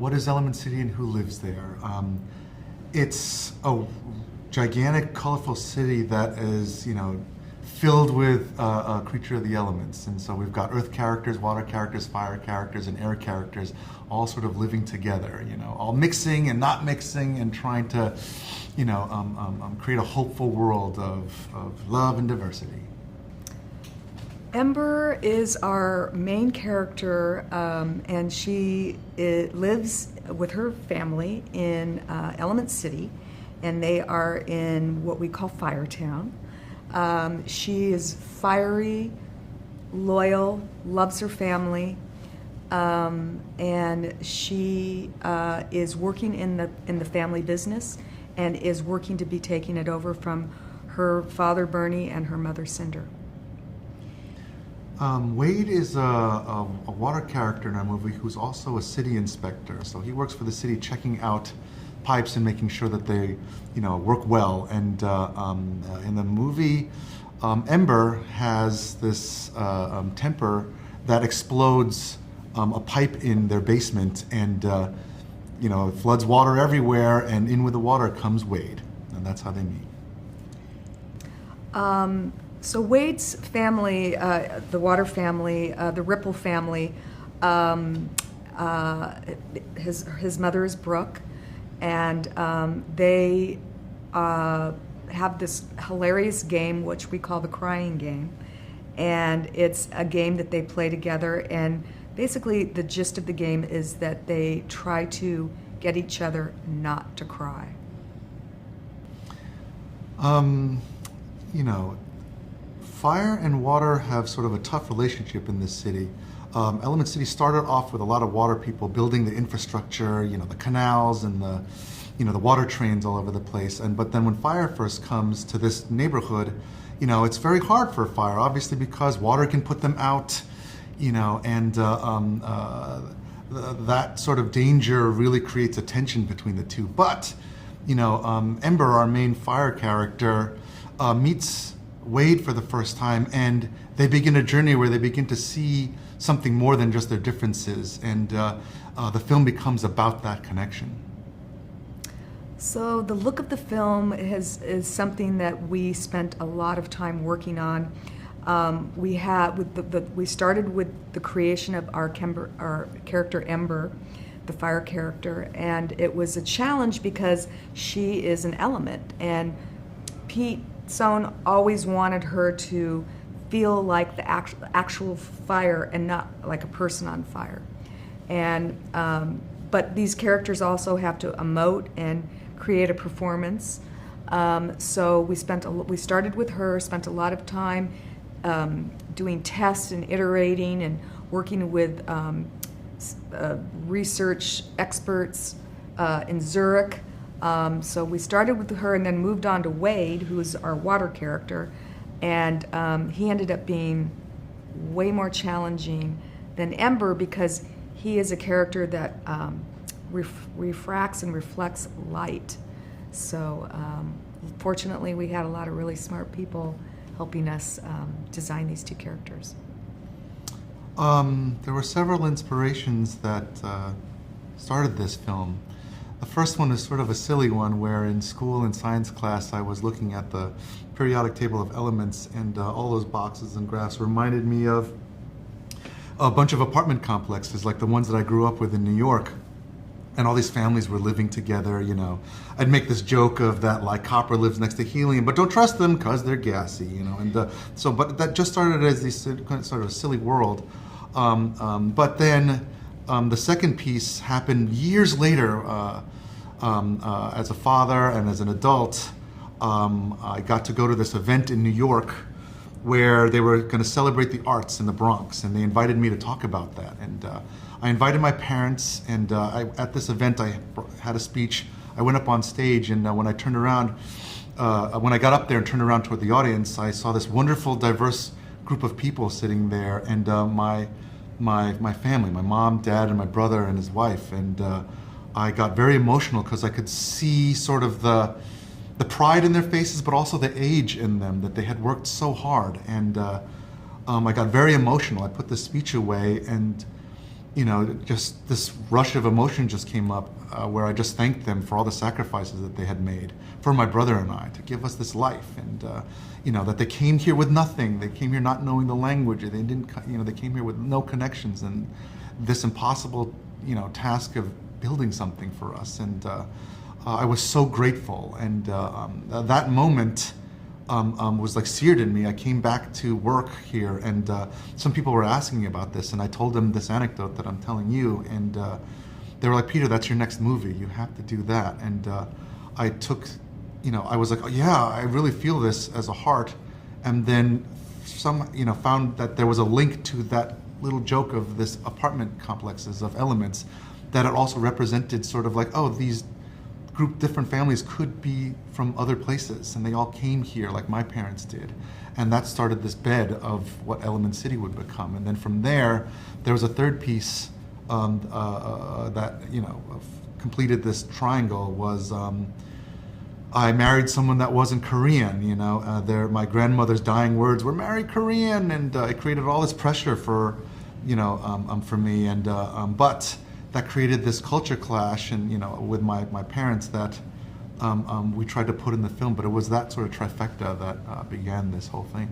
what is Element City and who lives there? It's a gigantic, colorful city that is, filled with a creature of the elements. And so we've got earth characters, water characters, fire characters, and air characters all sort of living together, all mixing and not mixing and trying to, create a hopeful world of love and diversity. Ember is our main character, and she lives with her family in Element City, and they are in what we call Firetown. She is fiery, loyal, loves her family, and she is working in the family business and is working to be taking it over from her father Bernie and her mother Cinder. Wade is a water character in our movie who's also a city inspector. So he works for the city checking out pipes and making sure that they, work well. And in the movie, Ember has this temper that explodes a pipe in their basement and, floods water everywhere, and in with the water comes Wade. And that's how they meet. So Wade's family, the Water family, the Ripple family, his mother is Brooke, and they have this hilarious game which we call the crying game, and it's a game that they play together, and basically the gist of the game is that they try to get each other not to cry. Fire and water have sort of a tough relationship in this city. Element City started off with a lot of water people building the infrastructure, the canals and the water trains all over the place. But then when fire first comes to this neighborhood, it's very hard for fire, obviously, because water can put them out, and that sort of danger really creates a tension between the two. But, Ember, our main fire character, meets Wade for the first time, and they begin a journey where they begin to see something more than just their differences, and the film becomes about that connection. So the look of the film is something that we spent a lot of time working on. We started with the creation of our character Ember, the fire character, and it was a challenge because she is an element, and Sohn always wanted her to feel like the actual fire and not like a person on fire. And but these characters also have to emote and create a performance. So we started with her, spent a lot of time doing tests and iterating and working with research experts in Zurich. So we started with her and then moved on to Wade, who is our water character, and he ended up being way more challenging than Ember because he is a character that refracts and reflects light. So fortunately, we had a lot of really smart people helping us design these two characters. There were several inspirations that started this film. The first one is sort of a silly one, where in school in science class I was looking at the periodic table of elements, and all those boxes and graphs reminded me of a bunch of apartment complexes like the ones that I grew up with in New York. And all these families were living together, I'd make this joke of that, like, copper lives next to helium, but don't trust them because they're gassy, And but that just started as this sort of silly world. But then the second piece happened years later. As a father and as an adult, I got to go to this event in New York where they were going to celebrate the arts in the Bronx, and they invited me to talk about that. And I invited my parents, and at this event I had a speech. I went up on stage, and when I turned around, when I got up there and turned around toward the audience, I saw this wonderful, diverse group of people sitting there, and my family, my mom, dad, and my brother and his wife, and I got very emotional because I could see sort of the pride in their faces, but also the age in them, that they had worked so hard. And I got very emotional. I put the speech away, and just this rush of emotion just came up where I just thanked them for all the sacrifices that they had made for my brother and I to give us this life, and that they came here with nothing. They came here not knowing the language. They didn't, they came here with no connections, and this impossible, task of building something for us. And I was so grateful, and that moment was like seared in me. I came back to work here, and some people were asking me about this, and I told them this anecdote that I'm telling you, and they were like, "Peter, that's your next movie. You have to do that." And I took, I was like, "Oh, yeah, I really feel this as a heart," and then found that there was a link to that little joke of this apartment complexes of elements, that it also represented sort of like, oh, these different families could be from other places, and they all came here like my parents did. And that started this bed of what Element City would become. And then from there was a third piece that completed this triangle. Was I married someone that wasn't Korean. My grandmother's dying words were "marry Korean," and it created all this pressure for for me, and but that created this culture clash, and with my parents, that we tried to put in the film. But it was that sort of trifecta that began this whole thing.